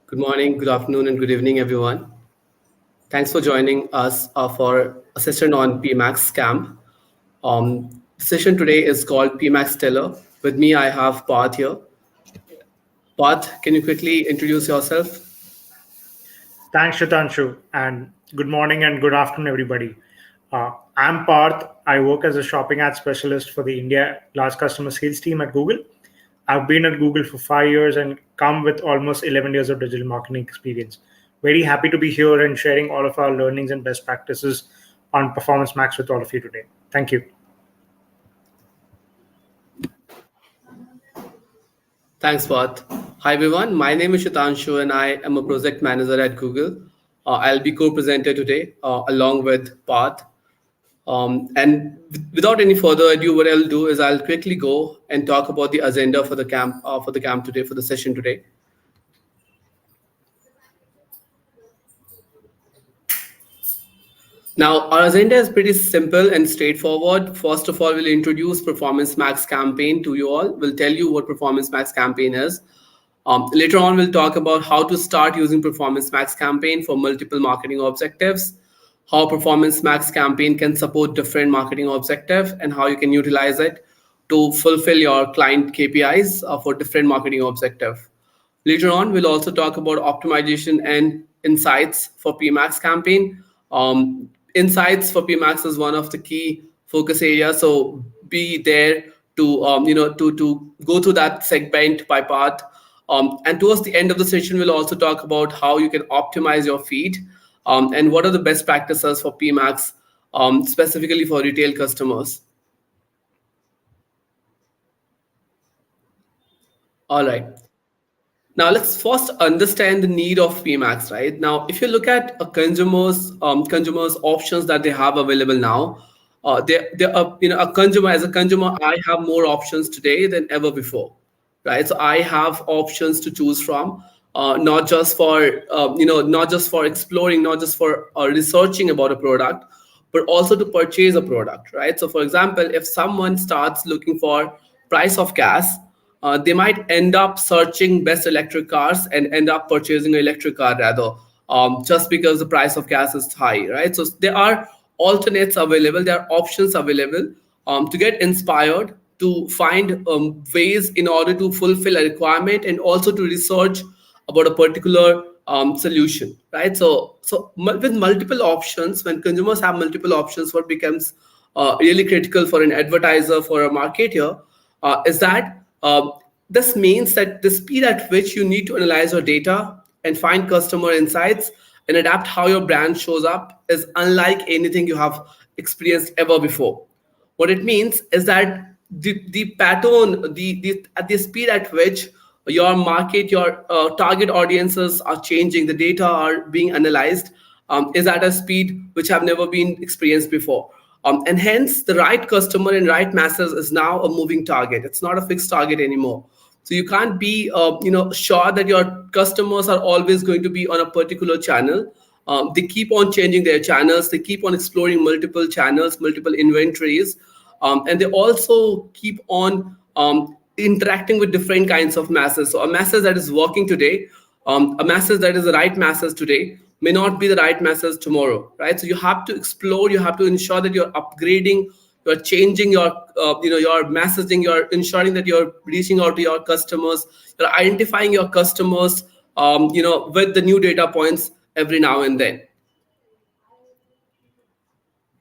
Good morning, good afternoon, and good evening, everyone. Thanks for joining us for a session on PMax Camp. The session today is called PMaxStellar. With me, I have Parth here. Parth, can you quickly introduce yourself? Thanks, Shatanshu, and good morning and good afternoon, everybody. I'm Parth. I work as a shopping ad specialist for the India large customer sales team at Google. I've been at Google for 5 years and come with almost 11 years of digital marketing experience. Very happy to be here and sharing all of our learnings and best practices on Performance Max with all of you today. Thank you. Thanks, Parth. Hi, everyone. My name is Shatanshu, and I am a project manager at Google. I'll be co-presenter today along with Parth. Without any further ado, what I'll do is I'll quickly go and talk about the agenda for the camp today, for the session today. Now, our agenda is pretty simple and straightforward. First of all, we'll introduce Performance Max campaign to you all. We'll tell you what Performance Max campaign is. Later on, we'll talk about how to start using Performance Max campaign for multiple marketing objectives, how Performance Max campaign can support different marketing objectives, and how you can utilize it to fulfill your client KPIs for different marketing objectives. Later on, we'll also talk about optimization and insights for PMax campaign. Insights for PMax is one of the key focus areas. So be there to to go through that segment by part. And towards the end of the session, we'll also talk about how you can optimize your feed and what are the best practices for PMax, specifically for retail customers. All right. Now let's first understand the need of PMax, right? Now, if you look at a consumers options that they have available now, they are, a consumer, as a consumer, I have more options today than ever before, right? So I have options to choose from, not just for not just for exploring, not just for researching about a product, but also to purchase a product, right? So for example, if someone starts looking for price of gas, they might end up searching best electric cars and end up purchasing an electric car rather, just because the price of gas is high, right? So there are alternates available, there are options available to get inspired, to find ways in order to fulfill a requirement and also to research about a particular solution, right? With multiple options, when consumers have multiple options, what becomes really critical for an advertiser, for a marketer, is that this means that the speed at which you need to analyze your data and find customer insights and adapt how your brand shows up is unlike anything you have experienced ever before. What it means is that the pattern, at the speed at which your market, your target audiences are changing, the data are being analyzed, is at a speed which have never been experienced before. And hence, the right customer and right masses is now a moving target. It's not a fixed target anymore. So you can't be, sure that your customers are always going to be on a particular channel. They keep on changing their channels. They keep on exploring multiple channels, multiple inventories, and they also keep on interacting with different kinds of masses. So a masses that is working today, a masses that is the right masses today, may not be the right message tomorrow, right? So you have to explore, you have to ensure that you're upgrading, you're changing your your messaging, you're ensuring that you're reaching out to your customers, you're identifying your customers with the new data points every now and then.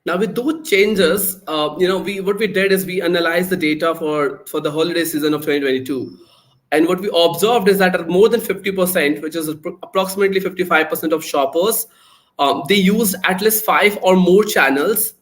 Now with those changes, we what we did is we analyzed the data for the holiday season of 2022. And what we observed is that more than 50%, which is approximately 55% of shoppers, they used at least 5 or more channels,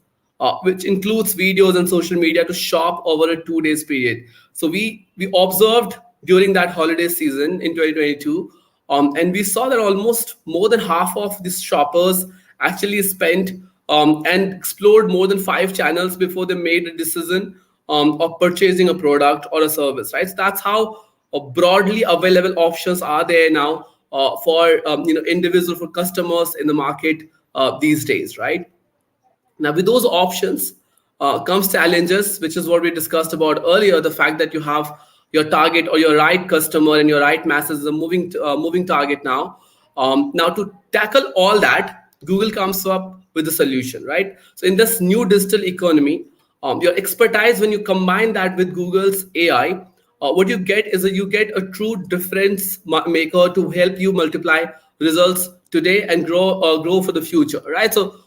which includes videos and social media, to shop over a 2 days period. So we observed during that holiday season in 2022, and we saw that almost more than half of these shoppers actually spent and explored more than 5 channels before they made a decision of purchasing a product or a service, right? So that's how broadly available options are there now for individual, for customers in the market these days, right? Now with those options comes challenges, which is what we discussed about earlier, the fact that you have your target or your right customer and your right masses is a moving target now. Now to tackle all that, Google comes up with a solution, right? So in this new digital economy, your expertise, when you combine that with Google's AI, what you get is you get a true difference maker to help you multiply results today and grow for the future, right? So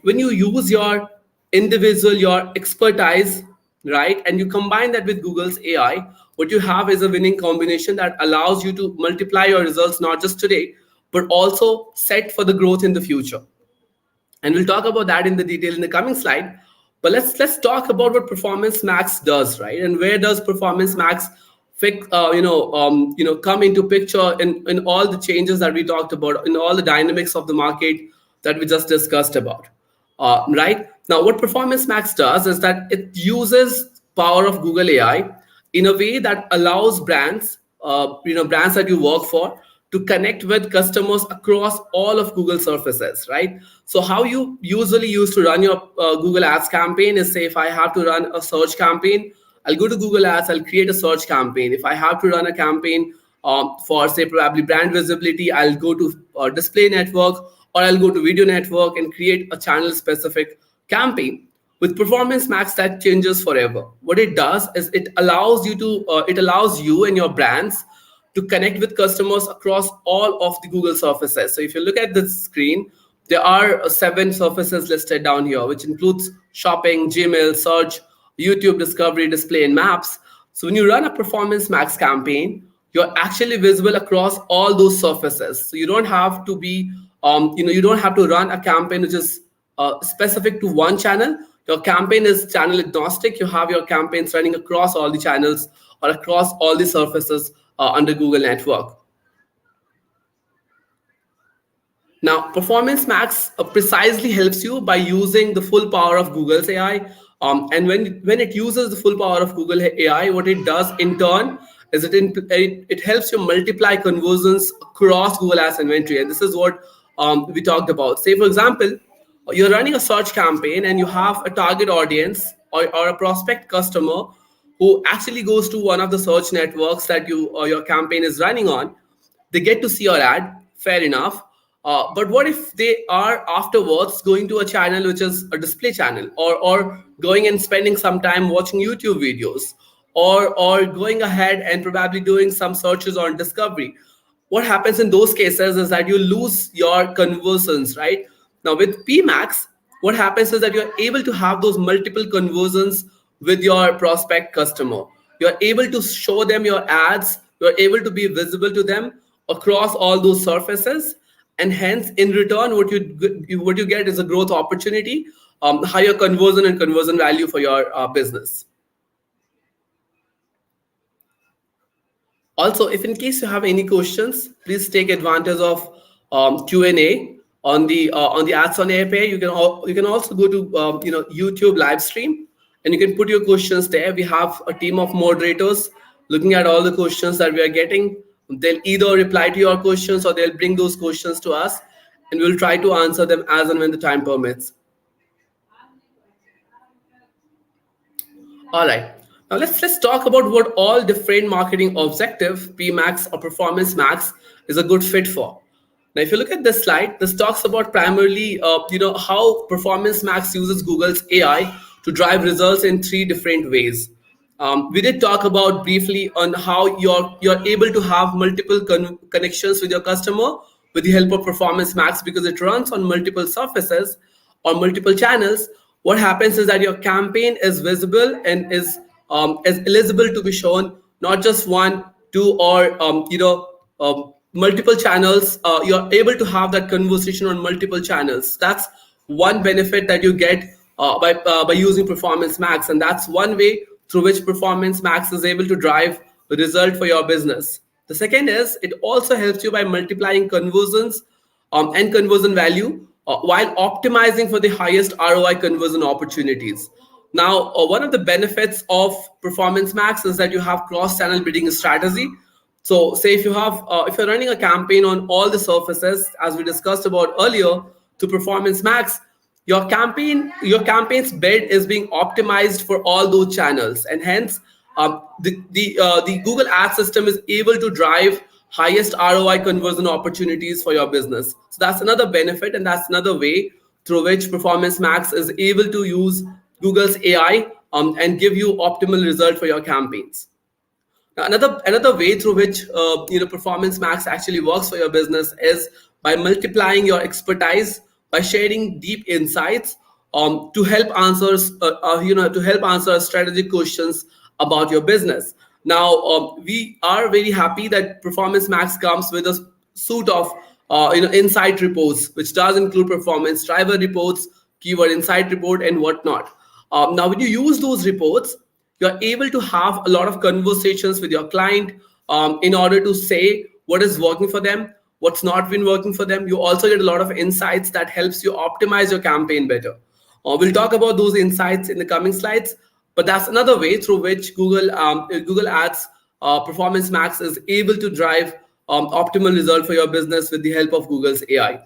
when you use your expertise, right, and you combine that with Google's AI, what you have is a winning combination that allows you to multiply your results not just today, but also set for the growth in the future. And we'll talk about that in the detail in the coming slide. But let's talk about what Performance Max does, right? And where does Performance Max come into picture in all the changes that we talked about, in all the dynamics of the market that we just discussed about, right? Now, what Performance Max does is that it uses power of Google AI in a way that allows brands that you work for to connect with customers across all of Google surfaces, right? So how you usually used to run your Google Ads campaign is, say, if I have to run a search campaign, I'll go to Google Ads, I'll create a search campaign. If I have to run a campaign for, say, probably brand visibility, I'll go to display network, or I'll go to video network and create a channel specific campaign. With Performance Max, that changes forever. What it does is it allows you and your brands to connect with customers across all of the Google surfaces. So if you look at this screen, there are 7 surfaces listed down here, which includes shopping, Gmail, search, YouTube, discovery, display, and maps. So when you run a Performance Max campaign, you're actually visible across all those surfaces. So you don't have to you don't have to run a campaign which is specific to one channel. Your campaign is channel agnostic. You have your campaigns running across all the channels or across all the surfaces under Google Network. Now, Performance Max precisely helps you by using the full power of Google's AI. And when it uses the full power of Google AI, what it does in turn is it helps you multiply conversions across Google Ads inventory. And this is what we talked about. Say, for example, you're running a search campaign and you have a target audience or a prospect customer who actually goes to one of the search networks that your campaign is running on. They get to see your ad, fair enough. But what if they are afterwards going to a channel which is a display channel, or going and spending some time watching YouTube videos, or going ahead and probably doing some searches on discovery? What happens in those cases is that you lose your conversions, right? Now with PMax, what happens is that you're able to have those multiple conversions with your prospect customer. You're able to show them your ads, you're able to be visible to them across all those surfaces, and hence in return what you get is a growth opportunity, higher conversion and conversion value for your business. Also, if in case you have any questions, please take advantage of Q&A on the Ads on Air page. You can also go to YouTube live stream, and you can put your questions there. We have a team of moderators looking at all the questions that we are getting. They'll either reply to your questions or they'll bring those questions to us, and we'll try to answer them as and when the time permits. All right. Now let's talk about what all different marketing objective PMax or Performance Max is a good fit for. Now, if you look at this slide, this talks about primarily how Performance Max uses Google's AI to drive results in 3 different ways. We did talk about briefly on how you're able to have multiple connections with your customer with the help of Performance Max, because it runs on multiple surfaces or multiple channels. What happens is that your campaign is visible and is eligible to be shown not just 1, 2, or multiple channels. You're able to have that conversation on multiple channels. That's one benefit that you get by using Performance Max, and that's one way through which Performance Max is able to drive the result for your business. The second is it also helps you by multiplying conversions and conversion value while optimizing for the highest ROI conversion opportunities. Now, one of the benefits of Performance Max is that you have cross-channel bidding strategy. So, say if you're running a campaign on all the surfaces, as we discussed about earlier, to Performance Max, your campaign's bid is being optimized for all those channels, and hence The Google Ad system is able to drive highest ROI conversion opportunities for your business. So that's another benefit, and that's another way through which Performance Max is able to use Google's AI and give you optimal result for your campaigns. Now, another way through which Performance Max actually works for your business is by multiplying your expertise, by sharing deep insights to help answers to help answer strategic questions about your business. Now, we are very happy that Performance Max comes with a suite of insight reports, which does include performance driver reports, keyword insight report, and whatnot. Now, when you use those reports, you're able to have a lot of conversations with your client in order to say what is working for them, what's not been working for them. You also get a lot of insights that helps you optimize your campaign better. We'll talk about those insights in the coming slides, but that's another way through which Google Ads Performance Max is able to drive optimal result for your business with the help of Google's AI.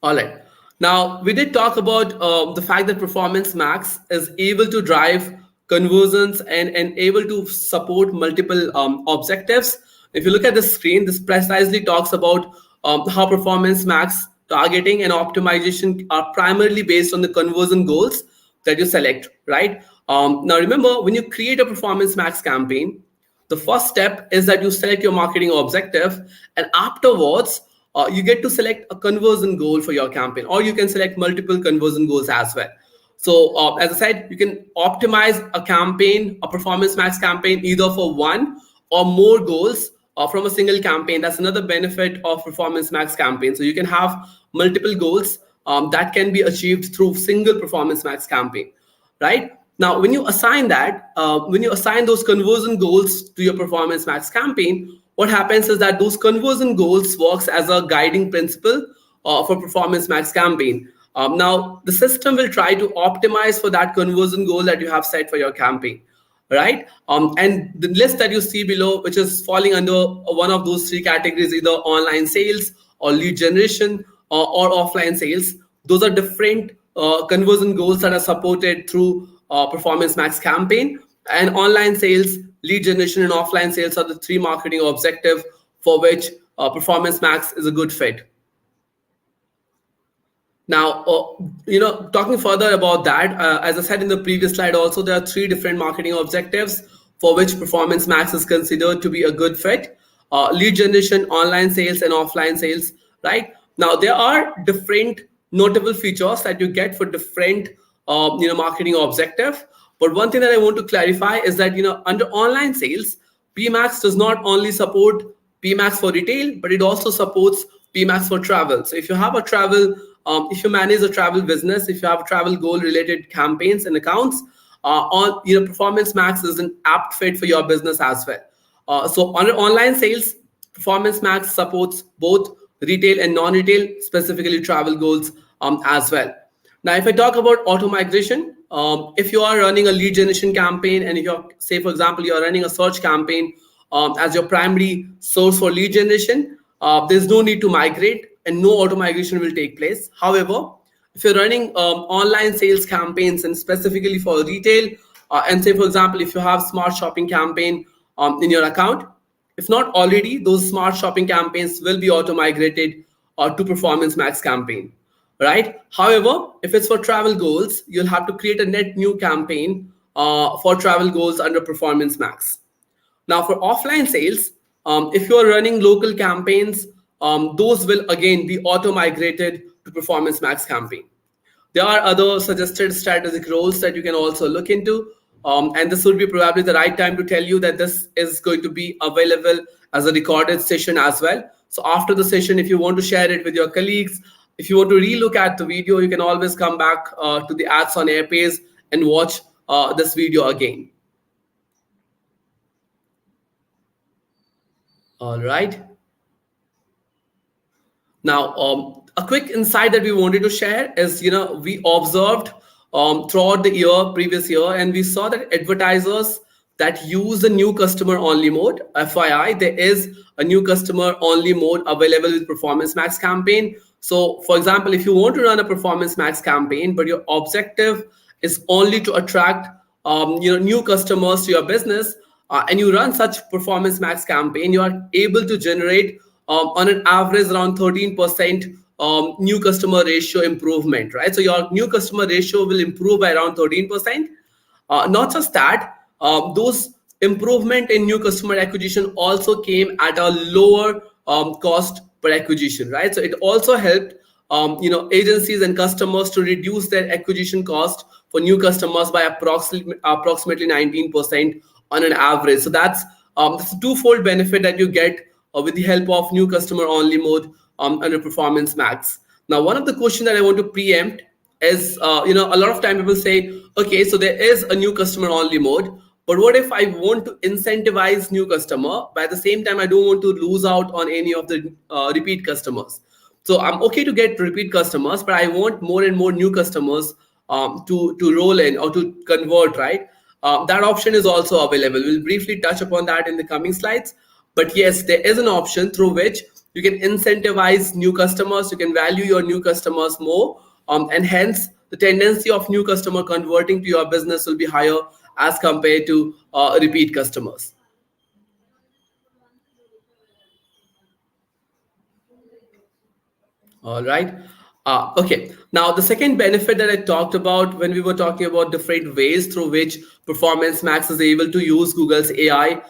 All right. Now, we did talk about the fact that Performance Max is able to drive conversions and able to support multiple objectives. If you look at the screen, this precisely talks about how Performance Max targeting and optimization are primarily based on the conversion goals that you select, right? Now, remember, when you create a Performance Max campaign, the first step is that you select your marketing objective, and afterwards, you get to select a conversion goal for your campaign, or you can select multiple conversion goals as well. So as I said, you can optimize a campaign, a Performance Max campaign, either for one or more goals from a single campaign. That's another benefit of Performance Max campaign. So you can have multiple goals that can be achieved through single Performance Max campaign, right? Now, when you assign those conversion goals to your Performance Max campaign, what happens is that those conversion goals works as a guiding principle for Performance Max campaign. Now, the system will try to optimize for that conversion goal that you have set for your campaign, right? And the list that you see below, which is falling under one of those three categories, either online sales or lead generation or offline sales, those are different conversion goals that are supported through Performance Max campaign. And online sales, lead generation, and offline sales are the three marketing objectives for which Performance Max is a good fit. Now, talking further about that, as I said in the previous slide also, there are three different marketing objectives for which Performance Max is considered to be a good fit. Lead generation, online sales, and offline sales, right? Now, there are different notable features that you get for different marketing objective. But one thing that I want to clarify is that, under online sales, PMax does not only support PMax for retail, but it also supports PMax for travel. So if you have a travel, if you manage a travel business, if you have travel goal related campaigns and accounts, Performance Max is an apt fit for your business as well. So under online sales, Performance Max supports both retail and non-retail, specifically travel goals as well. Now, if I talk about auto migration, if you are running a lead generation campaign, and if you're, say, for example, you're running a search campaign as your primary source for lead generation, there's no need to migrate and no auto migration will take place. However, if you're running online sales campaigns and specifically for retail, and say, for example, if you have smart shopping campaign in your account, if not already, those smart shopping campaigns will be auto migrated to Performance Max campaign. Right. However, if it's for travel goals, you'll have to create a net new campaign for travel goals under Performance Max. Now, for offline sales, if you are running local campaigns, those will again be auto migrated to Performance Max campaign. There are other suggested strategic roles that you can also look into. And this would be probably the right time to tell you that this is going to be available as a recorded session as well. So after the session, if you want to share it with your colleagues, if you want to relook at the video, you can always come back to the Ads on Air page and watch this video again. All right. Now, a quick insight that we wanted to share is, we observed throughout the previous year, and we saw that advertisers that use the new customer only mode, FYI, there is a new customer only mode available with Performance Max campaign. So, for example, if you want to run a Performance Max campaign, but your objective is only to attract new customers to your business, and you run such performance max campaign, you are able to generate on an average around 13% new customer ratio improvement, right? So your new customer ratio will improve by around 13%. Not just that, those improvement in new customer acquisition also came at a lower cost per acquisition, right? So it also helped agencies and customers to reduce their acquisition cost for new customers by approximately 19% on an average. So that's a twofold benefit that you get with the help of new customer only mode under Performance Max. Now, one of the questions that I want to preempt is, a lot of time people say, okay, so there is a new customer only mode, but what if I want to incentivize new customer, but at the same time I don't want to lose out on any of the repeat customers? So I'm okay to get repeat customers, but I want more and more new customers to roll in or to convert, right? That option is also available. We'll briefly touch upon that in the coming slides. But yes, there is an option through which you can incentivize new customers, you can value your new customers more, and hence the tendency of new customer converting to your business will be higher as compared to repeat customers. All right. Okay. Now, the second benefit that I talked about when we were talking about different ways through which Performance Max is able to use Google's AI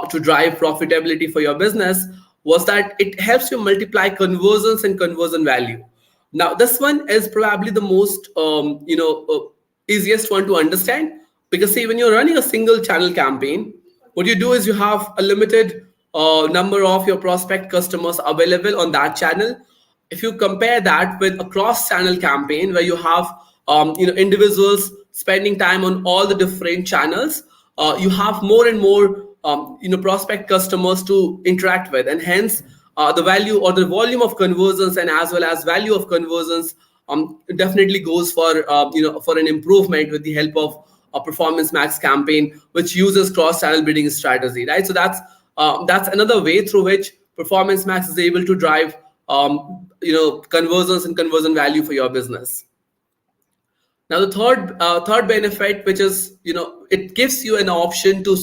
to drive profitability for your business was that it helps you multiply conversions and conversion value. Now, this one is probably the most easiest one to understand, because see, when you're running a single channel campaign, what you do is you have a limited number of your prospect customers available on that channel. If you compare that with a cross-channel campaign where you have individuals spending time on all the different channels, you have more and more prospect customers to interact with, and hence the value or the volume of conversions and as well as value of conversions definitely goes for an improvement with the help of a Performance Max campaign which uses cross-channel bidding strategy, right? So that's another way through which Performance Max is able to drive conversions and conversion value for your business. Now, the third benefit, which is it gives you an option to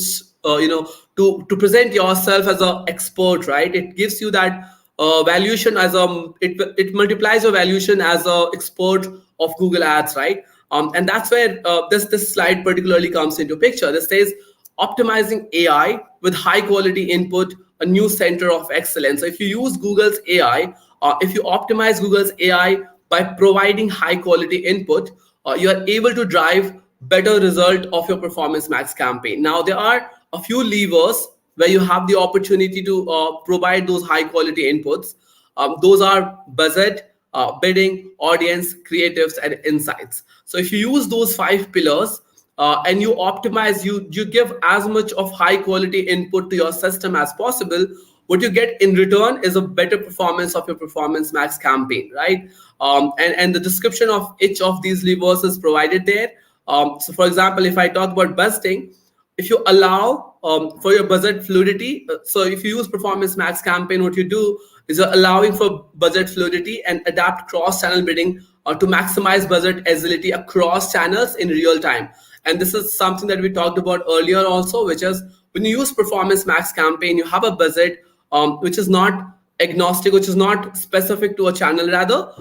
to present yourself as an expert, right? It gives you that valuation as it multiplies your valuation as an expert of Google Ads, right? And that's where this slide particularly comes into picture. This says optimizing AI with high quality input, a new center of excellence. So if you use Google's AI, if you optimize Google's AI by providing high quality input, you are able to drive better result of your Performance Max campaign. Now, there are a few levers where you have the opportunity to provide those high quality inputs. Those are budget, bidding, audience, creatives, and insights. So if you use those 5 pillars, and you optimize, you give as much of high quality input to your system as possible, what you get in return is a better performance of your Performance Max campaign, right? And the description of each of these levers is provided there. So for example, if I talk about budgeting, if you allow for your budget fluidity, so if you use Performance Max campaign, what you do is you're allowing for budget fluidity and adapt cross-channel bidding to maximize budget agility across channels in real time. And this is something that we talked about earlier also, which is when you use Performance Max campaign, you have a budget which is not agnostic, which is not specific to a channel. Rather,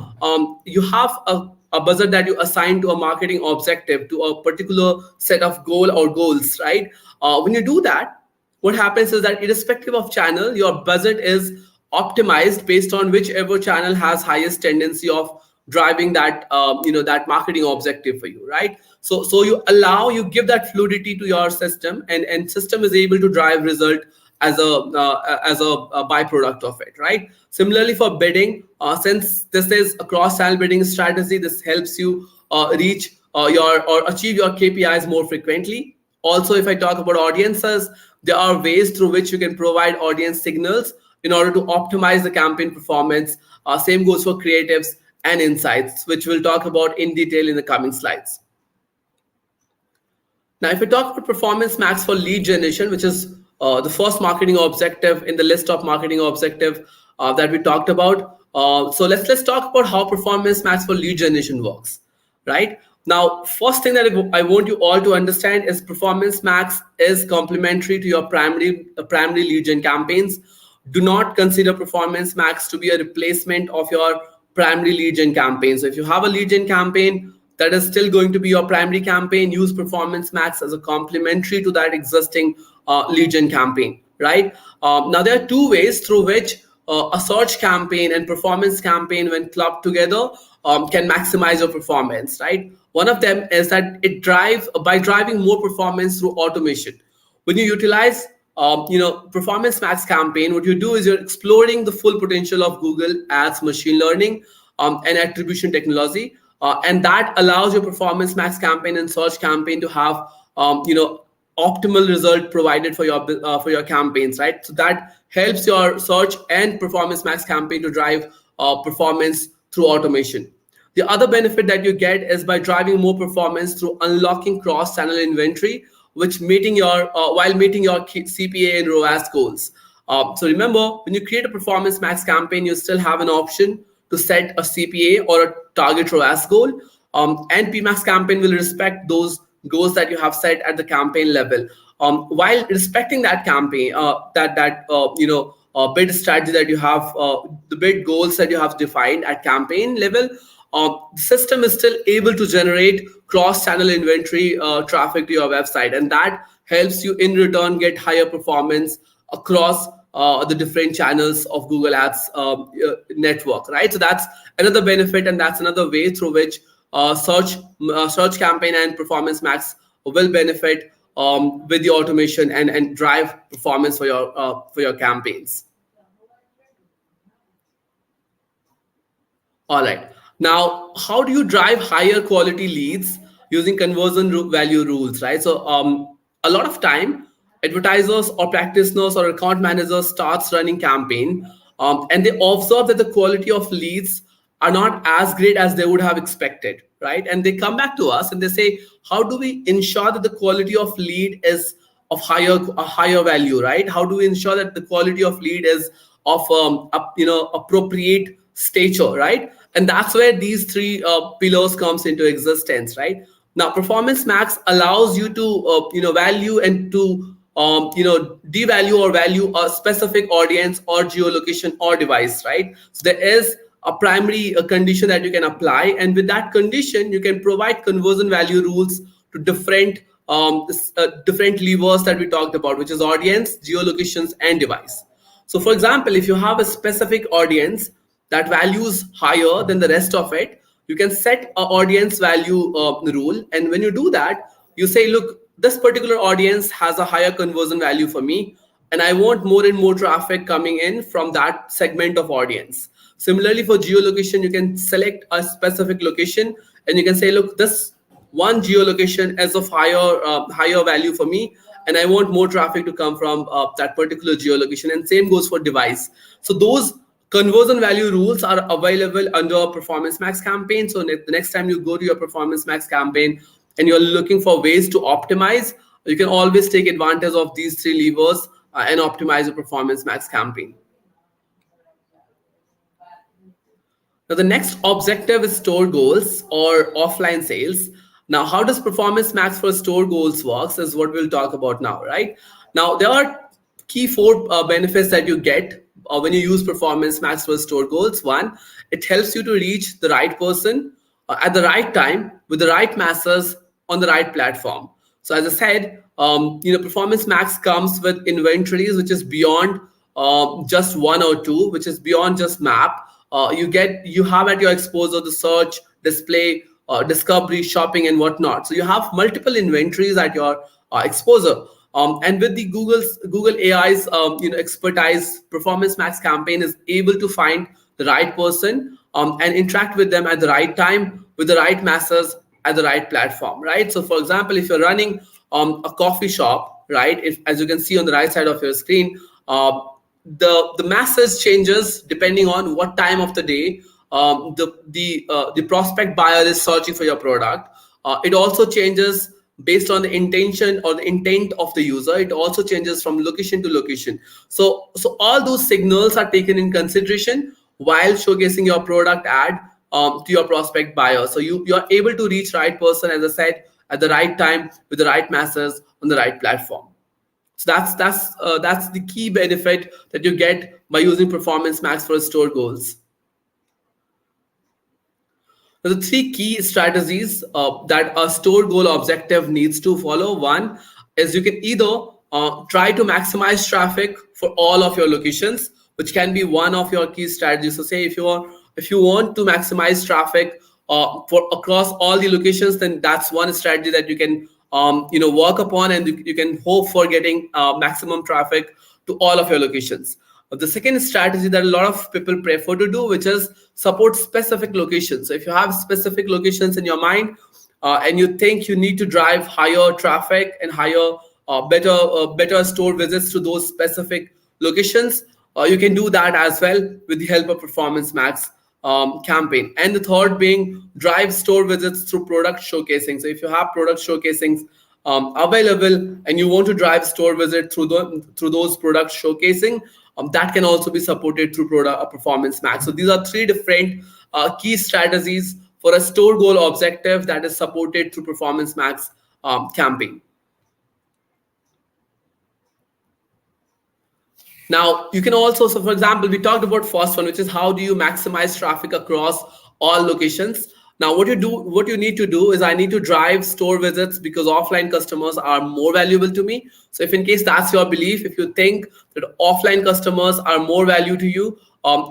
you have a budget that you assign to a marketing objective, to a particular set of goal or goals, right? When you do that, what happens is that irrespective of channel, your budget is optimized based on whichever channel has highest tendency of driving that that marketing objective for you, right? So you give that fluidity to your system, and system is able to drive result as a byproduct of it, right? Similarly for bidding, since this is a cross-channel bidding strategy, this helps you reach or achieve your KPIs more frequently. Also, if I talk about audiences, there are ways through which you can provide audience signals in order to optimize the campaign performance. Same goes for creatives and insights, which we'll talk about in detail in the coming slides. Now, if we talk about Performance Max for lead generation, which is the first marketing objective in the list of marketing objective that we talked about. So let's talk about how Performance Max for lead generation works, right? Now, first thing that I want you all to understand is Performance Max is complementary to your primary lead gen campaigns. Do not consider Performance Max to be a replacement of your primary lead gen campaign. So if you have a lead gen campaign that is still going to be your primary campaign, use Performance Max as a complementary to that existing lead gen campaign, right? Now, there are two ways through which a search campaign and performance campaign, when clubbed together, can maximize your performance, right? One of them is that it drives by driving more performance through automation. When you utilize Performance Max campaign, what you do is you're exploring the full potential of Google Ads machine learning and attribution technology, and that allows your Performance Max campaign and search campaign to have optimal result provided for your campaigns, right? So that helps your search and Performance Max campaign to drive performance through automation. The other benefit that you get is by driving more performance through unlocking cross-channel inventory, which meeting your while meeting your CPA and ROAS goals. So remember, when you create a Performance Max campaign, you still have an option to set a CPA or a target ROAS goal, and PMax campaign will respect those goals that you have set at the campaign level. While respecting that campaign, bid strategy that you have, the bid goals that you have defined at campaign level, the system is still able to generate cross-channel inventory traffic to your website, and that helps you in return get higher performance across the different channels of Google Ads network, right? So that's another benefit, and that's another way through which search campaign and Performance Max will benefit with the automation and drive performance for your campaigns. All right. Now, how do you drive higher quality leads using conversion value rules, right? So a lot of time, advertisers or practitioners or account managers starts running campaign, and they observe that the quality of leads are not as great as they would have expected, right? And they come back to us and they say, how do we ensure that the quality of lead is of higher value, right? How do we ensure that the quality of lead is of appropriate stature, right? And that's where these three pillars comes into existence, right? Now, Performance Max allows you to value and to devalue or value a specific audience or geolocation or device, right? So there is a primary condition that you can apply, and with that condition, you can provide conversion value rules to different levers that we talked about, which is audience, geolocations, and device. So, for example, if you have a specific audience that values higher than the rest of it, you can set an audience value rule. And when you do that, you say, look, this particular audience has a higher conversion value for me, and I want more and more traffic coming in from that segment of audience. Similarly, for geolocation, you can select a specific location and you can say, look, this one geolocation is of higher value for me, and I want more traffic to come from that particular geolocation. And same goes for device. So those conversion value rules are available under a Performance Max campaign. So the next time you go to your Performance Max campaign and you're looking for ways to optimize, you can always take advantage of these three levers and optimize a Performance Max campaign. Now, the next objective is store goals or offline sales. Now, how does Performance Max for store goals works is what we'll talk about now, right? Now, there are key four benefits that you get when you use Performance Max for store goals. One, it helps you to reach the right person at the right time with the right masses on the right platform. So as I said, Performance Max comes with inventories which is beyond just one or two, which is beyond just map. You have at your exposure the search, display, discovery, shopping, and whatnot. So you have multiple inventories at your exposure. And with the Google AI's expertise, Performance Max campaign is able to find the right person and interact with them at the right time with the right masses at the right platform, right? So, for example, if you're running a coffee shop, right? If, as you can see on the right side of your screen, the masses changes depending on what time of the day the prospect buyer is searching for your product. It also changes based on the intention or the intent of the user. It also changes from location to location. So all those signals are taken in consideration while showcasing your product ad to your prospect buyer. So you're able to reach right person, as I said, at the right time with the right masses on the right platform. So that's the key benefit that you get by using Performance Max for store goals. Now, the three key strategies that a store goal objective needs to follow. One is you can either try to maximize traffic for all of your locations, which can be one of your key strategies. So, say if you want to maximize traffic for across all the locations, then that's one strategy that you can work upon, and you can hope for getting maximum traffic to all of your locations. The second strategy that a lot of people prefer to do, which is support specific locations. So if you have specific locations in your mind and you think you need to drive higher traffic and higher better store visits to those specific locations, you can do that as well with the help of Performance Max campaign. And the third being drive store visits through product showcasing. So if you have product showcasings available and you want to drive store visit through those product showcasing, that can also be supported through Performance Max. So these are three different key strategies for a store goal objective that is supported through Performance Max campaign. Now, you can also, so for example, we talked about first one, which is how do you maximize traffic across all locations. Now, what you need to do is I need to drive store visits because offline customers are more valuable to me. So if in case that's your belief, if you think that offline customers are more value to you,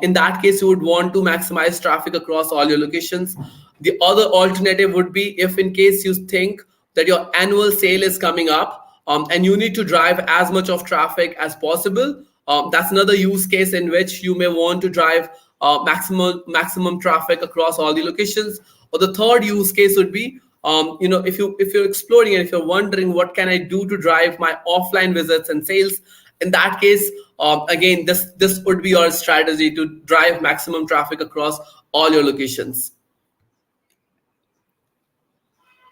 in that case, you would want to maximize traffic across all your locations. The other alternative would be if in case you think that your annual sale is coming up and you need to drive as much of traffic as possible. That's another use case in which you may want to drive maximum traffic across all the locations. Or the third use case would be, if you're exploring and if you're wondering what can I do to drive my offline visits and sales. In that case, again, this would be your strategy to drive maximum traffic across all your locations.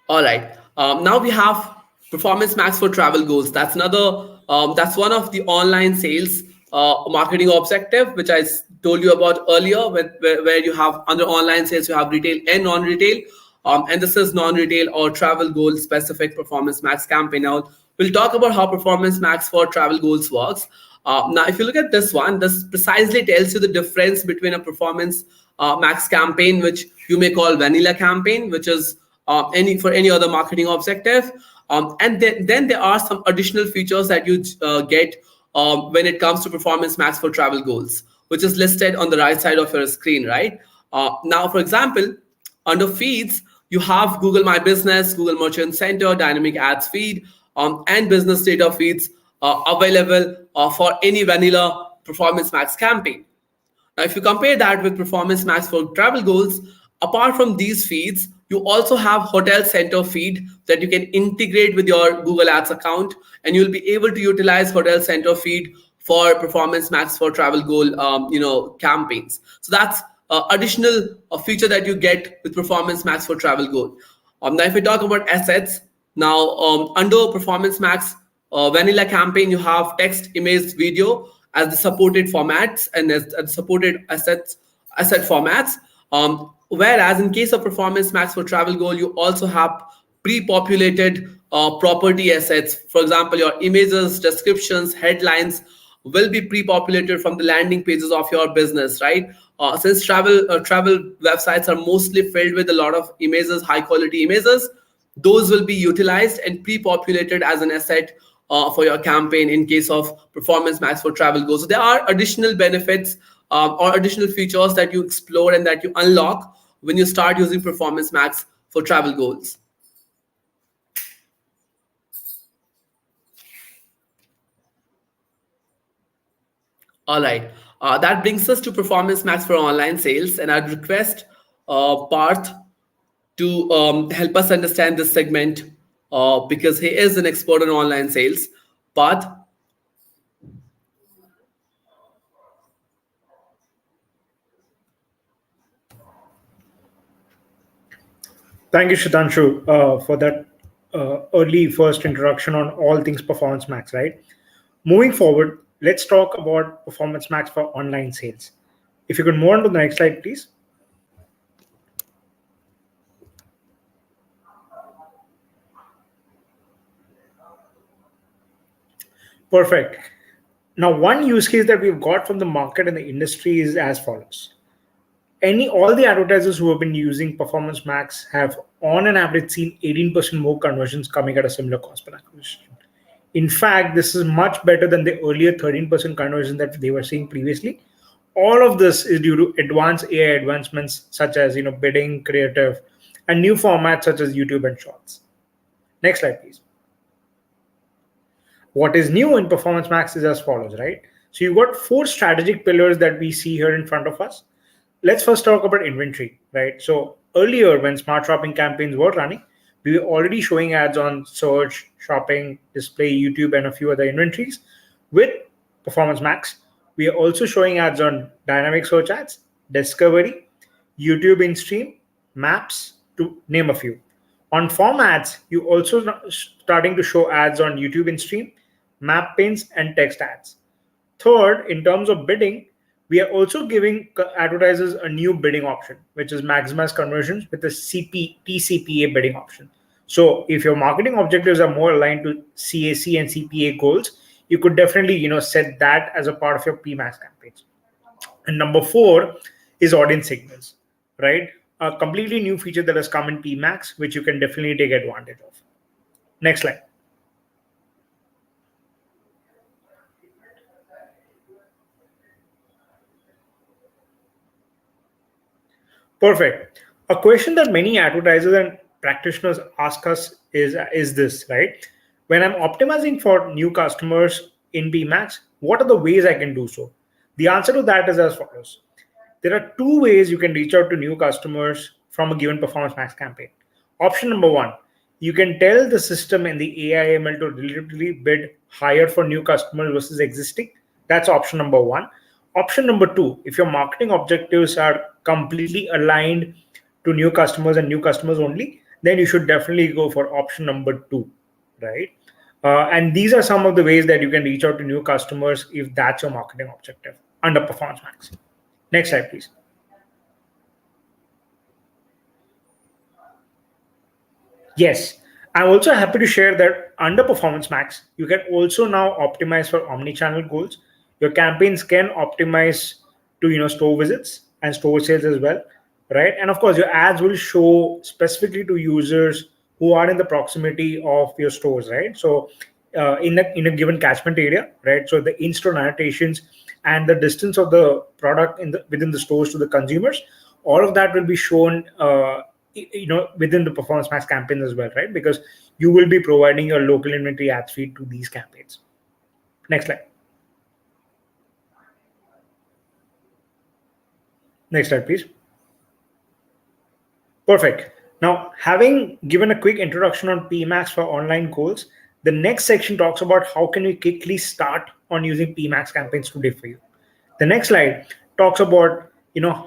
All right. Now we have Performance Max for travel goals. That's one of the online sales marketing objective, which I told you about earlier, where you have under online sales, you have retail and non-retail. And this is non-retail or travel goal specific Performance Max campaign. Now we'll talk about how Performance Max for travel goals works. Now, if you look at this one, this precisely tells you the difference between a Performance Max campaign, which you may call vanilla campaign, which is any other marketing objective. And then there are some additional features that you get when it comes to Performance Max for travel goals, which is listed on the right side of your screen, right? Now, for example, under feeds, you have Google My Business, Google Merchant Center, Dynamic Ads feed, and business data feeds available for any vanilla Performance Max campaign. Now, if you compare that with Performance Max for travel goals, apart from these feeds, you also have Hotel Center feed that you can integrate with your Google Ads account, and you'll be able to utilize Hotel Center feed for Performance Max for travel goal, campaigns. So that's additional feature that you get with Performance Max for travel goal. Now, if we talk about assets, now under Performance Max vanilla campaign, you have text, image, video as the supported formats and as supported asset formats. Whereas in case of Performance Max for travel goal, you also have pre-populated property assets. For example, your images, descriptions, headlines will be pre-populated from the landing pages of your business, right? Since travel websites are mostly filled with a lot of images, high quality images, those will be utilized and pre-populated as an asset for your campaign in case of Performance Max for travel goals. So there are additional benefits or additional features that you explore and that you unlock when you start using Performance Max for travel goals. All right, that brings us to Performance Max for online sales, and I'd request Parth to help us understand this segment because he is an expert in online sales. Parth? Thank you, Shitanshu, for that early first introduction on all things Performance Max, right? Moving forward, let's talk about Performance Max for online sales. If you could move on to the next slide, please. Perfect. Now, one use case that we've got from the market and the industry is as follows. All the advertisers who have been using Performance Max have on an average seen 18% more conversions coming at a similar cost per acquisition. In fact, this is much better than the earlier 13% conversion that they were seeing previously. All of this is due to advanced AI advancements such as bidding, creative, and new formats such as YouTube and Shorts. Next slide, please. What is new in Performance Max is as follows, right? So you've got four strategic pillars that we see here in front of us. Let's first talk about inventory, right? So earlier when smart shopping campaigns were running, we were already showing ads on search, shopping, display, YouTube, and a few other inventories. With Performance Max, we are also showing ads on dynamic search ads, discovery, YouTube in stream, maps, to name a few. On form ads, you also starting to show ads on YouTube in stream, map pins, and text ads. Third, in terms of bidding, we are also giving advertisers a new bidding option, which is maximize conversions with a TCPA bidding option. So if your marketing objectives are more aligned to CAC and CPA goals, you could definitely set that as a part of your PMax campaigns. And number four is audience signals, right? A completely new feature that has come in PMax, which you can definitely take advantage of. Next slide. Perfect. A question that many advertisers and practitioners ask us is this, right? When I'm optimizing for new customers in PMax, what are the ways I can do so? The answer to that is as follows. There are two ways you can reach out to new customers from a given Performance Max campaign. Option number one, you can tell the system and the AI/ML to deliberately bid higher for new customers versus existing. That's option number one. Option number two, if your marketing objectives are completely aligned to new customers and new customers only, then you should definitely go for option number two, right? And these are some of the ways that you can reach out to new customers if that's your marketing objective under Performance Max. Next slide, please. Yes, I'm also happy to share that under Performance Max, you can also now optimize for omni-channel goals. Your campaigns can optimize to store visits and store sales as well, right? And of course, your ads will show specifically to users who are in the proximity of your stores, right? So in a given catchment area, right? So the in-store annotations and the distance of the product within the stores to the consumers, all of that will be shown within the Performance Max campaign as well, right? Because you will be providing your local inventory ad feed to these campaigns. Next slide. Next slide, please. Perfect. Now, having given a quick introduction on PMax for online goals, the next section talks about how can we quickly start on using PMax campaigns today for you. The next slide talks about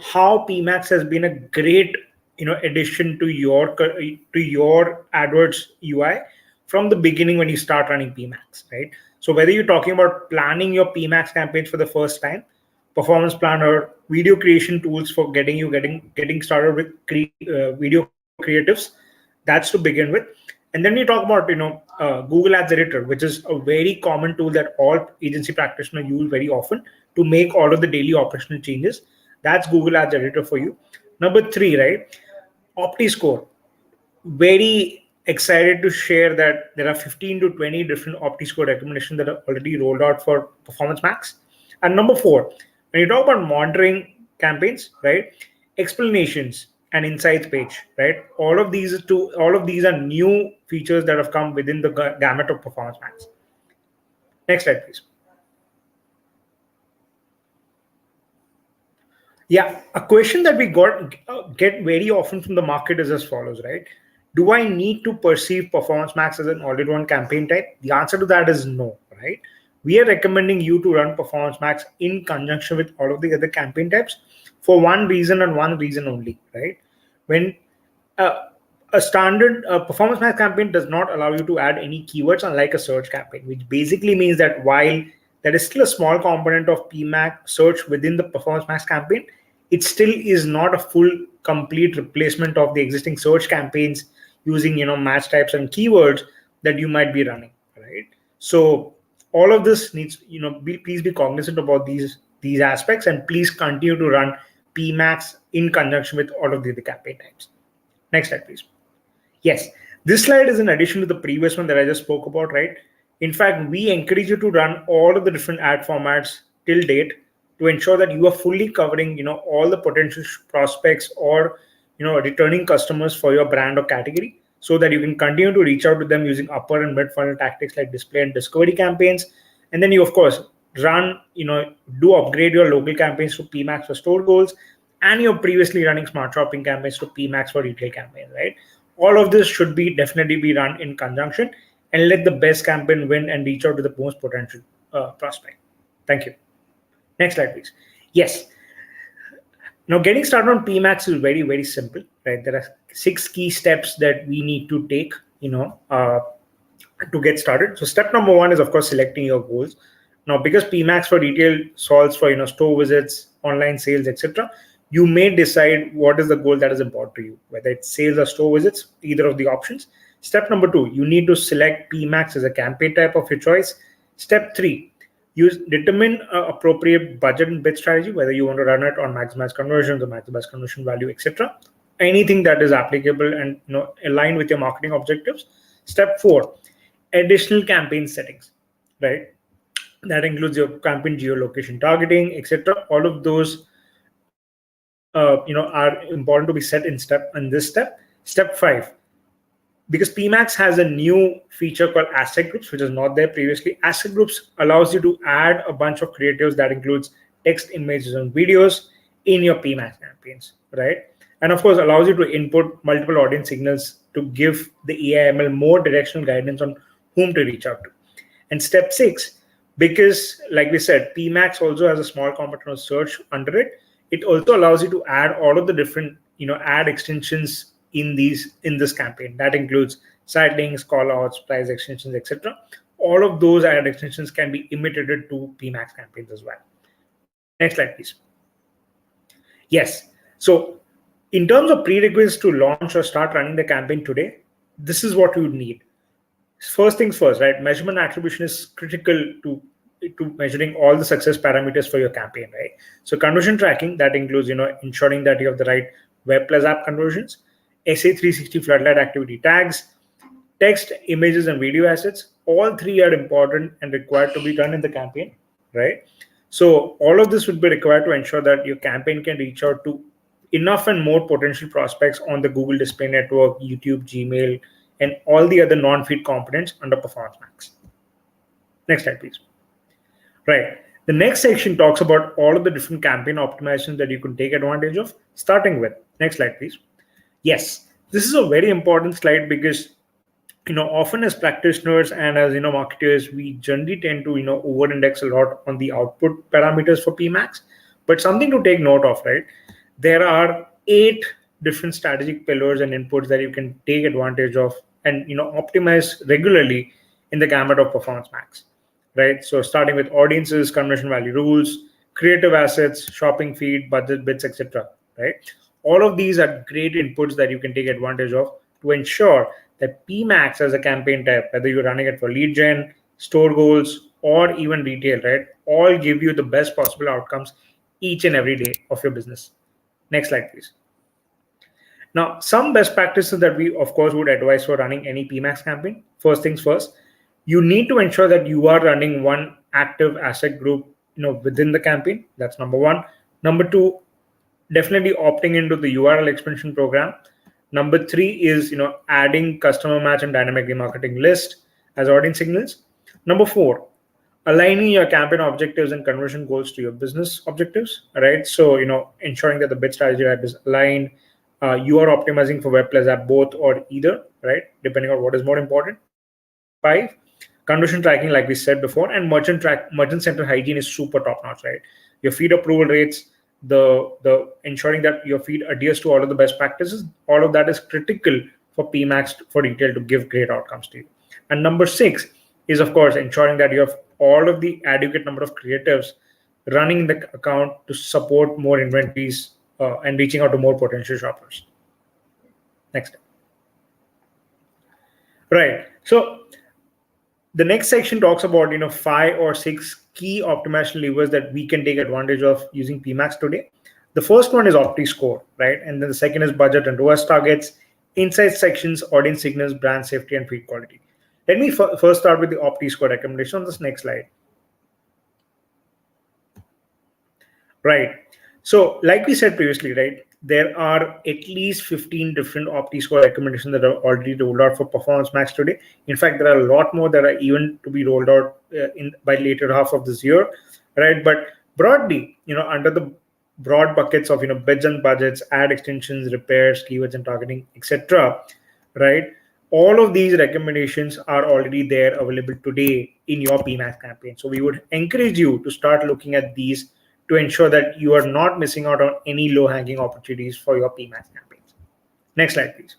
how PMax has been a great addition to your AdWords UI from the beginning when you start running PMax, right? So whether you're talking about planning your PMax campaigns for the first time, performance planner, video creation tools for getting started with video creatives, that's to begin with. And then we talk about Google Ads Editor, which is a very common tool that all agency practitioners use very often to make all of the daily operational changes. That's Google Ads Editor for you. Number three, right? OptiScore. Very excited to share that there are 15 to 20 different OptiScore recommendations that are already rolled out for Performance Max. And number four, when you talk about monitoring campaigns, right? Explanations and insights page, right? All of these are new features that have come within the gamut of Performance Max. Next slide, please. Yeah, a question that we get very often from the market is as follows, right? Do I need to perceive Performance Max as an all-in-one campaign type? The answer to that is no, right? We are recommending you to run Performance Max in conjunction with all of the other campaign types for one reason and one reason only, right? When a standard Performance Max campaign does not allow you to add any keywords, unlike a search campaign, which basically means that while there is still a small component of PMax search within the Performance Max campaign, it still is not a full, complete replacement of the existing search campaigns using match types and keywords that you might be running, right? So All of this needs, please be cognizant about these aspects, and please continue to run PMax in conjunction with all of the other campaign types. Next slide, please. Yes, this slide is in addition to the previous one that I just spoke about, right? In fact, we encourage you to run all of the different ad formats till date to ensure that you are fully covering, all the potential prospects or, returning customers for your brand or category, so that you can continue to reach out to them using upper and mid funnel tactics like display and discovery campaigns. And then you, of course, run, do upgrade your local campaigns to PMax for store goals, and you're previously running smart shopping campaigns to PMax for retail campaigns, right? All of this should be definitely be run in conjunction, and let the best campaign win and reach out to the most potential prospect. Thank you. Next slide, please. Yes. Now, getting started on PMax is very, very simple, right? There are 6 key steps that we need to take, to get started. So step number 1 is, of course, selecting your goals. Now, because PMax for retail solves for, store visits, online sales, etc., you may decide what is the goal that is important to you, whether it's sales or store visits, either of the options. Step number 2, you need to select PMax as a campaign type of your choice. Step 3, determine appropriate budget and bid strategy, whether you want to run it on maximize conversions or maximize conversion value, etc. Anything that is applicable and aligned with your marketing objectives. Step 4, additional campaign settings, right? That includes your campaign geolocation targeting, etc. All of those are important to be set in this step. Step 5, because PMax has a new feature called asset groups, which is not there previously. Asset groups allows you to add a bunch of creatives that includes text, images, and videos in your PMax campaigns, right? And of course, allows you to input multiple audience signals to give the AIML more directional guidance on whom to reach out to. And step 6, because like we said, PMax also has a small component of search under it. It also allows you to add all of the different, ad extensions in this campaign. That includes site links, callouts, price extensions, etc. All of those ad extensions can be imitated to PMax campaigns as well. Next slide, please. Yes. So in terms of prerequisites to launch or start running the campaign today, this is what you would need. First things first, right? Measurement attribution is critical to measuring all the success parameters for your campaign, right? So conversion tracking, that includes, ensuring that you have the right web plus app conversions, SA360 floodlight activity tags, text, images, and video assets. All 3 are important and required to be done in the campaign, right? So all of this would be required to ensure that your campaign can reach out to enough and more potential prospects on the Google Display Network, YouTube, Gmail, and all the other non-feed components under Performance Max. Next slide, please. Right. The next section talks about all of the different campaign optimizations that you can take advantage of, starting with. Next slide, please. Yes, this is a very important slide because, often as practitioners and as, marketers, we generally tend to, over-index a lot on the output parameters for PMax. But something to take note of, right? There are 8 different strategic pillars and inputs that you can take advantage of and, optimize regularly in the gamut of Performance Max. Right. So starting with audiences, conversion value rules, creative assets, shopping feed, budget bits, etc. Right. All of these are great inputs that you can take advantage of to ensure that PMax as a campaign type, whether you're running it for lead gen, store goals, or even retail, right, all give you the best possible outcomes each and every day of your business. Next slide, please. Now, some best practices that we, of course, would advise for running any PMax campaign. First things first, you need to ensure that you are running one active asset group, within the campaign. That's number 1. Number 2, definitely opting into the URL expansion program. Number 3 is, adding customer match and dynamic remarketing list as audience signals. Number 4, aligning your campaign objectives and conversion goals to your business objectives, right? So, ensuring that the bid strategy is aligned. You are optimizing for web plus app, both or either, right? Depending on what is more important. 5, conversion tracking, like we said before, and merchant center hygiene is super top notch, right? Your feed approval rates, the ensuring that your feed adheres to all of the best practices, all of that is critical for PMax for retail to give great outcomes to you. And number 6 is, of course, ensuring that you have all of the adequate number of creatives running the account to support more inventories and reaching out to more potential shoppers. Next. Right. So The next section talks about 5 or 6 key optimization levers that we can take advantage of using PMax today. The first one is Opti Score, right? And then the second is budget and ROAS targets, insight sections, audience signals, brand safety, and feed quality. Let me first start with the Opti Score recommendation on this next slide. Right. So, like we said previously, right, there are at least 15 different OptiScore recommendations that are already rolled out for Performance Max today. In fact, there are a lot more that are even to be rolled out in by later half of this year, right? But broadly, under the broad buckets of bids and budgets, ad extensions, repairs, keywords and targeting, etc., right? All of these recommendations are already there available today in your PMax campaign. So we would encourage you to start looking at these to ensure that you are not missing out on any low-hanging opportunities for your PMax campaigns. Next slide, please.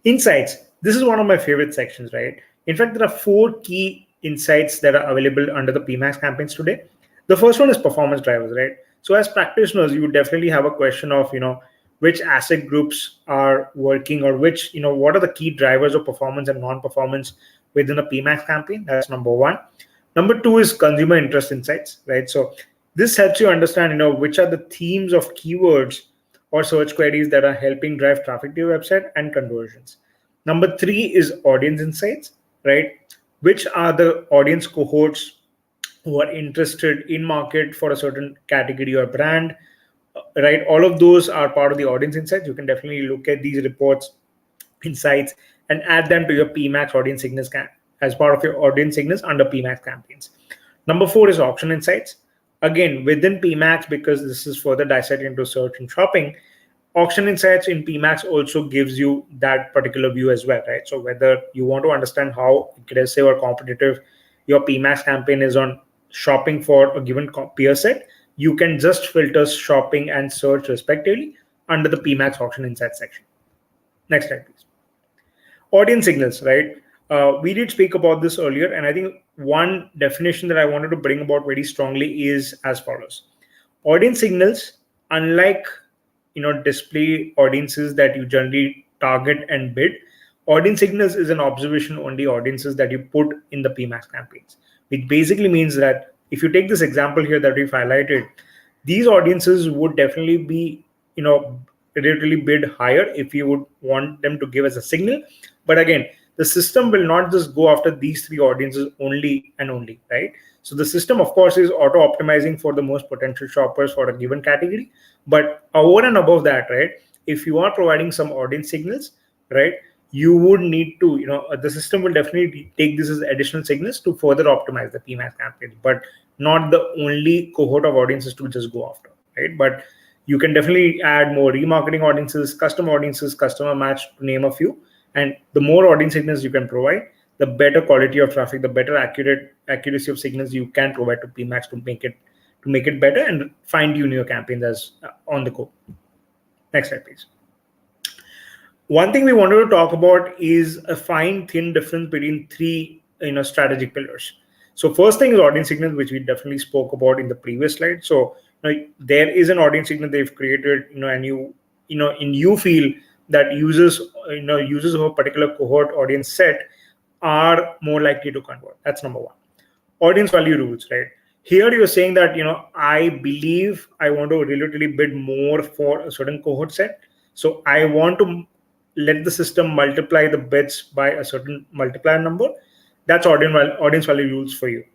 Insights. This is one of my favorite sections, right? In fact, there are 4 key insights that are available under the PMax campaigns today. The first one is performance drivers, right? So as practitioners, you would definitely have a question of, which asset groups are working or which, what are the key drivers of performance and non-performance within a PMax campaign? That's number 1. Number 2 is consumer interest insights, right? So this helps you understand, which are the themes of keywords or search queries that are helping drive traffic to your website and conversions. Number 3 is audience insights, right? Which are the audience cohorts who are interested in market for a certain category or brand, right? All of those are part of the audience insights. You can definitely look at these reports, insights, and add them to your PMax audience signals as part of your audience signals under PMax campaigns. Number 4 is auction insights. Again, within PMax, because this is further dissected into search and shopping, auction insights in PMax also gives you that particular view as well, right? So whether you want to understand how aggressive or competitive your PMax campaign is on shopping for a given peer set, you can just filter shopping and search respectively under the PMax auction insights section. Next slide, please. Audience signals, right? We did speak about this earlier, and I think one definition that I wanted to bring about very strongly is as follows. Audience signals, unlike display audiences that you generally target and bid, audience signals is an observation only audiences that you put in the PMax campaigns, which basically means that if you take this example here that we've highlighted, these audiences would definitely be relatively bid higher if you would want them to give us a signal. But again, the system will not just go after these 3 audiences only and only, right? So the system, of course, is auto-optimizing for the most potential shoppers for a given category. But over and above that, right, if you are providing some audience signals, right, you would need to, the system will definitely take this as additional signals to further optimize the PMax campaign, but not the only cohort of audiences to just go after, right? But you can definitely add more remarketing audiences, customer match, to name a few. And the more audience signals you can provide, the better quality of traffic, the better accuracy of signals you can provide to PMax to make it better and fine-tune your campaigns as on the go. Next slide, please. One thing we wanted to talk about is a fine, thin difference between 3 strategic pillars. So first thing is audience signals, which we definitely spoke about in the previous slide. So there is an audience signal they've created, and you feel that users of a particular cohort audience set are more likely to convert. That's number 1. Audience value rules, right? Here you're saying that I believe I want to relatively bid more for a certain cohort set, so I want to let the system multiply the bids by a certain multiplier number. That's audience value rules for you.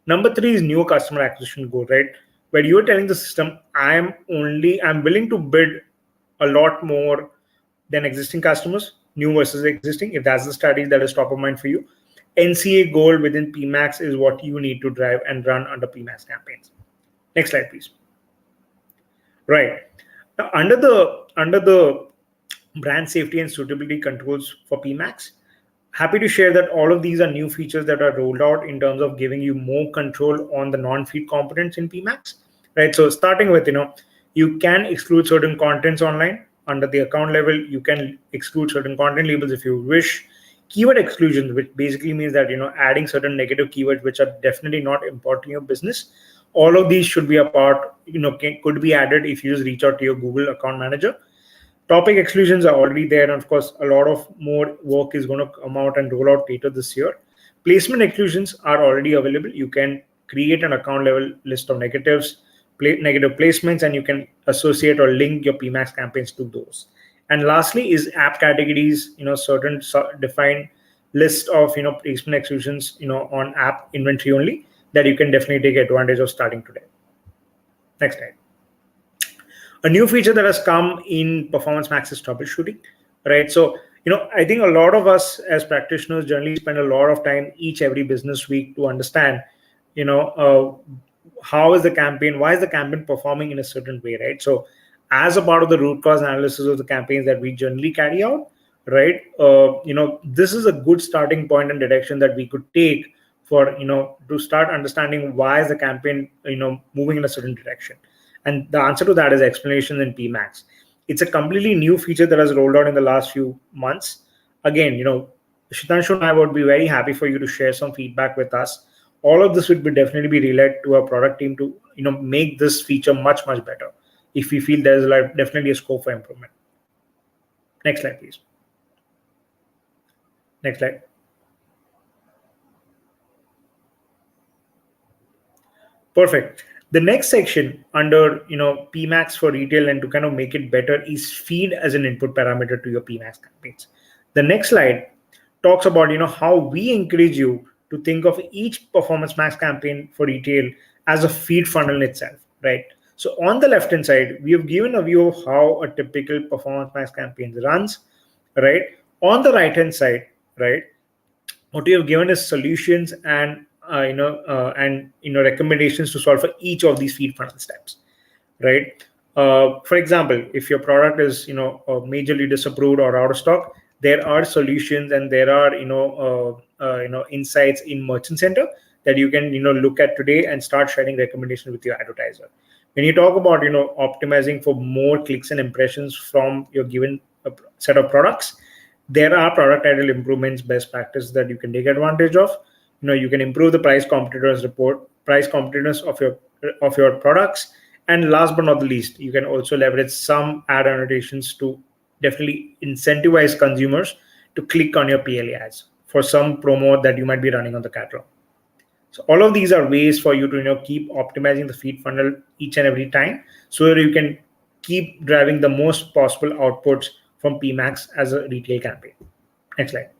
Number 3 is new customer acquisition goal, right? Where you're telling the system, I'm willing to bid a lot more than existing customers, new versus existing, if that's the strategy that is top of mind for you. NCA goal within PMax is what you need to drive and run under PMax campaigns. Next slide, please. Right. Now, under the brand safety and suitability controls for PMax, happy to share that all of these are new features that are rolled out in terms of giving you more control on the non-feed components in PMax, right? So starting with, you can exclude certain contents online. Under the account level, you can exclude certain content labels if you wish. Keyword exclusions, which basically means that, adding certain negative keywords which are definitely not important in your business. All of these should be a part, could be added if you just reach out to your Google account manager. Topic exclusions are already there, and of course, a lot of more work is going to come out and roll out later this year. Placement exclusions are already available. You can create an account level list of negative placements, and you can associate or link your PMax campaigns to those. And lastly is app categories, certain defined list of, placement exclusions, on app inventory only, that you can definitely take advantage of starting today. Next slide. A new feature that has come in Performance Max is troubleshooting, right? So, I think a lot of us as practitioners generally spend a lot of time every business week to understand, how is the campaign, why is the campaign performing in a certain way, right? So, as a part of the root cause analysis of the campaigns that we generally carry out, right, this is a good starting point and direction that we could take for, to start understanding why is the campaign, moving in a certain direction. And the answer to that is explanation in PMax. It's a completely new feature that has rolled out in the last few months. Again, Shitanshu and I would be very happy for you to share some feedback with us. All of this would definitely be relayed to our product team to, make this feature much, much better if we feel there's definitely a scope for improvement. Next slide, please. Next slide. Perfect. The next section under PMax for retail, and to kind of make it better, is feed as an input parameter to your PMax campaigns. The next slide talks about how we encourage you to think of each Performance Max campaign for retail as a feed funnel in itself, right? So on the left hand side, we have given a view of how a typical Performance Max campaign runs, right? On the right hand side, right, what we have given is solutions and recommendations to solve for each of these feed funnel steps, right? For example, if your product is majorly disapproved or out of stock, there are solutions and there are insights in Merchant Center that you can look at today and start sharing recommendations with your advertiser. When you talk about optimizing for more clicks and impressions from your given set of products, there are product title improvements, best practices that you can take advantage of. You can improve the price competitiveness of your products. And last but not the least, you can also leverage some ad annotations to definitely incentivize consumers to click on your PLA ads for some promo that you might be running on the catalog. So all of these are ways for you to keep optimizing the feed funnel each and every time, so that you can keep driving the most possible outputs from PMax as a retail campaign. Next slide.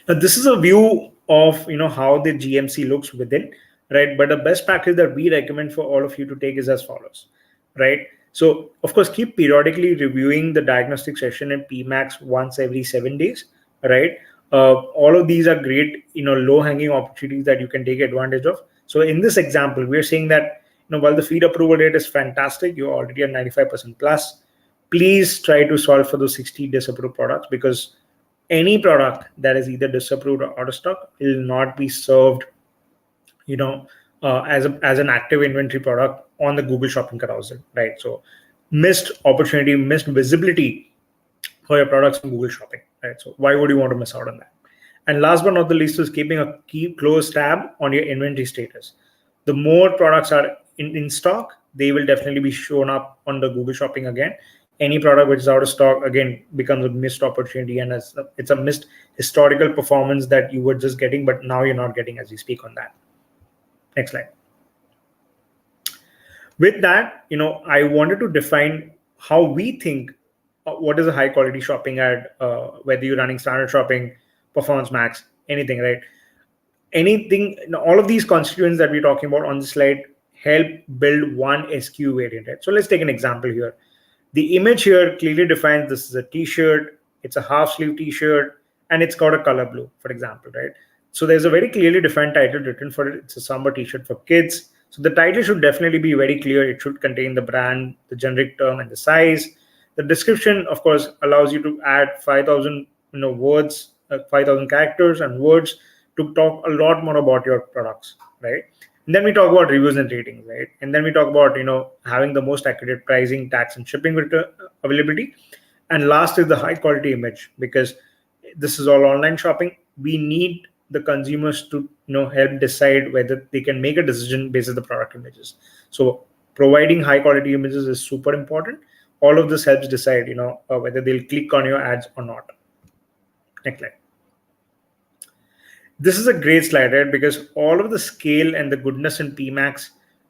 Now this is a view of how the GMC looks within, right? But the best practice that we recommend for all of you to take is as follows, right? So of course, keep periodically reviewing the diagnostic session in PMax once every 7 days, right? All of these are great, low-hanging opportunities that you can take advantage of. So in this example, we're saying that while the feed approval rate is fantastic, you're already at 95% plus. Please try to solve for those 60 disapproved products, because any product that is either disapproved or out of stock will not be served, as an active inventory product on the Google Shopping carousel, right? So missed opportunity, missed visibility for your products on Google Shopping, right? So why would you want to miss out on that? And last but not the least is keeping a close tab on your inventory status. The more products are in stock, they will definitely be shown up on the Google Shopping again. Any product which is out of stock, again, becomes a missed opportunity, and it's a missed historical performance that you were just getting, but now you're not getting as we speak on that. Next slide. With that, I wanted to define how we think what is a high quality shopping ad, whether you're running standard shopping, Performance Max, anything, right? Anything, all of these constituents that we're talking about on the slide help build one SKU variant, right? So let's take an example here. The image here clearly defines this is a t-shirt, it's a half sleeve t-shirt, and it's got a color blue, for example, right? So there's a very clearly defined title written for it. It's a summer t-shirt for kids. So the title should definitely be very clear. It should contain the brand, the generic term, and the size. The description, of course, allows you to add 5,000 words, 5,000 characters and words to talk a lot more about your products, right? And then we talk about reviews and ratings, right? And then we talk about having the most accurate pricing, tax, and shipping availability. And last is the high quality image, because this is all online shopping. We need the consumers to help decide whether they can make a decision based on the product images. So providing high quality images is super important. All of this helps decide whether they'll click on your ads or not. Next slide. This is a great slide, right? Because all of the scale and the goodness in PMax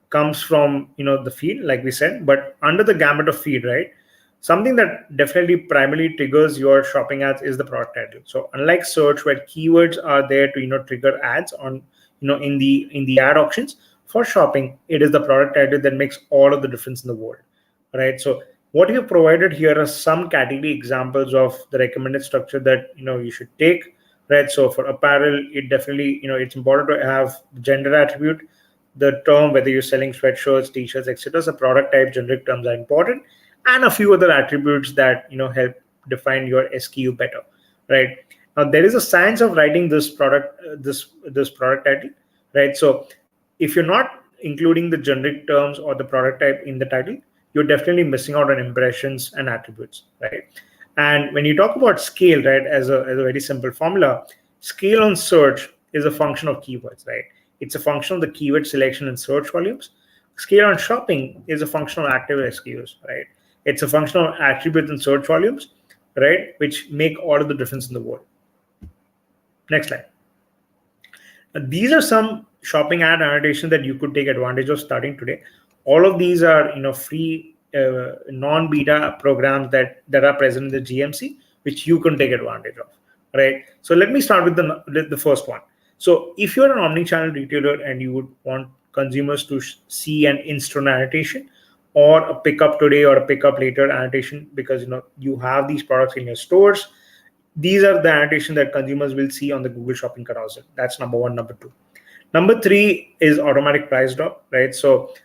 comes from the feed, like we said. But under the gamut of feed, right? Something that definitely primarily triggers your shopping ads is the product title. So unlike search, where keywords are there to trigger ads on in the ad auctions, for shopping, it is the product title that makes all of the difference in the world, right? So what you have provided here are some category examples of the recommended structure that you should take, right? So for apparel, it definitely it's important to have gender attribute, the term, whether you're selling sweatshirts, t-shirts, etc. So product type, generic terms are important, and a few other attributes that help define your SKU better, right? Now there is a science of writing this product, this product title, right? So if you're not including the generic terms or the product type in the title, you're definitely missing out on impressions and attributes, right? And when you talk about scale, right, as a very simple formula, scale on search is a function of keywords, right? It's a function of the keyword selection and search volumes. Scale on shopping is a function of active SKUs, right? It's a function of attributes and search volumes, right, which make all of the difference in the world. Next slide. These are some shopping ad annotations that you could take advantage of starting today. All of these are free non-beta programs that are present in the GMC, which you can take advantage of, right? So let me start with the first one. So if you're an omni-channel retailer and you would want consumers to see an instant annotation or a pick up today or a pick up later annotation, because you have these products in your stores, these are the annotation that consumers will see on the Google Shopping carousel. That's number one. Number two. Number three is automatic price drop, right? So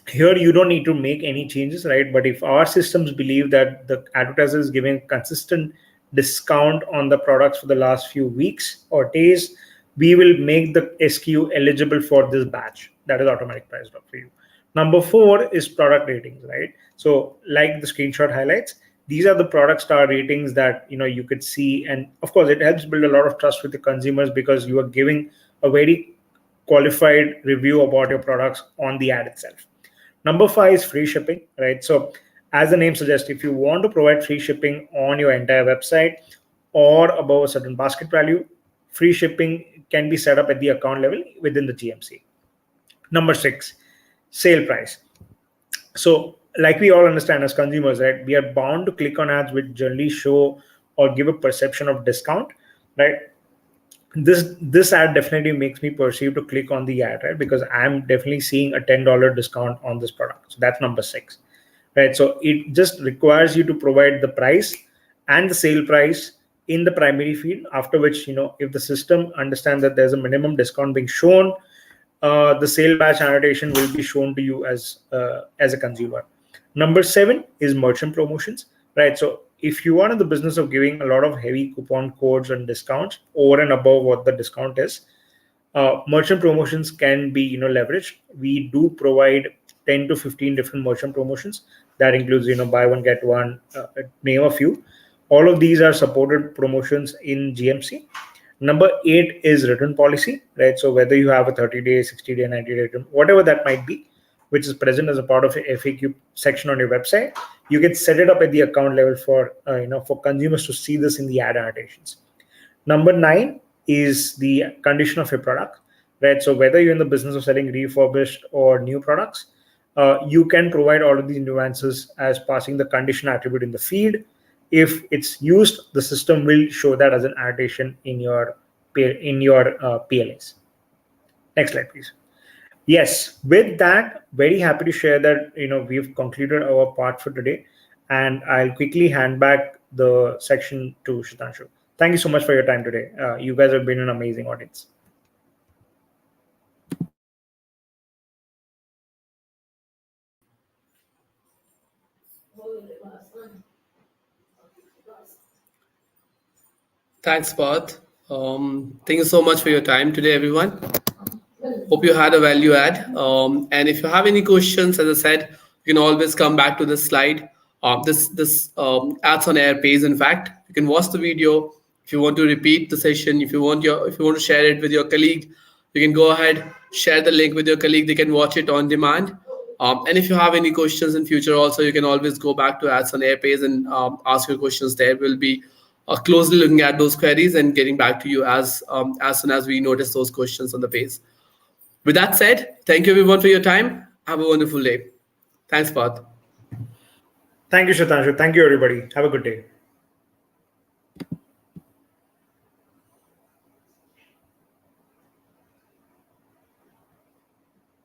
here you don't need to make any changes, right? But if our systems believe that the advertiser is giving consistent discount on the products for the last few weeks or days, we will make the SKU eligible for this batch. That is automatic price drop for you. Number four is product ratings, right? So like the screenshot highlights, these are the product star ratings that you could see, and of course it helps build a lot of trust with the consumers because you are giving a very qualified review about your products on the ad itself. Number five is free shipping, right? So as the name suggests, if you want to provide free shipping on your entire website or above a certain basket value, free shipping can be set up at the account level within the GMC. Number six, sale price. So like we all understand as consumers, right, we are bound to click on ads which generally show or give a perception of discount, right? This ad definitely makes me perceive to click on the ad, right? Because I'm definitely seeing a $10 discount on this product. So that's number six, right? So it just requires you to provide the price and the sale price in the primary feed, after which, if the system understands that there's a minimum discount being shown, the sale batch annotation will be shown to you as a consumer. Number seven is merchant promotions, right? So if you are in the business of giving a lot of heavy coupon codes and discounts over and above what the discount is, merchant promotions can be leveraged. We do provide 10 to 15 different merchant promotions. That includes buy one get one, name a few. All of these are supported promotions in GMC. Number eight is return policy, right? So whether you have a 30-day, 60-day, 90-day return, whatever that might be, which is present as a part of a FAQ section on your website, you can set it up at the account level for for consumers to see this in the ad annotations. Number nine is the condition of your product, right? So whether you're in the business of selling refurbished or new products, you can provide all of these nuances as passing the condition attribute in the feed. If it's used, the system will show that as an annotation in your PLAs. Next slide, please. Yes, with that, very happy to share that we've concluded our part for today, and I'll quickly hand back the section to Shitanshu. Thank you so much for your time today. You guys have been an amazing audience. Thanks, Parth. Thank you so much for your time today, everyone. Hope you had a value add. And if you have any questions, as I said, you can always come back to this slide. This ads on air page. In fact, you can watch the video. If you want to repeat the session, if you want to share it with your colleague, you can go ahead, share the link with your colleague. They can watch it on demand. And if you have any questions in future, also you can always go back to ads on air page and ask your questions there. We'll be closely looking at those queries and getting back to you as soon as we notice those questions on the page. With that said, thank you everyone for your time. Have a wonderful day. Thanks, Parth. Thank you, Shatanshu. Thank you, everybody. Have a good day.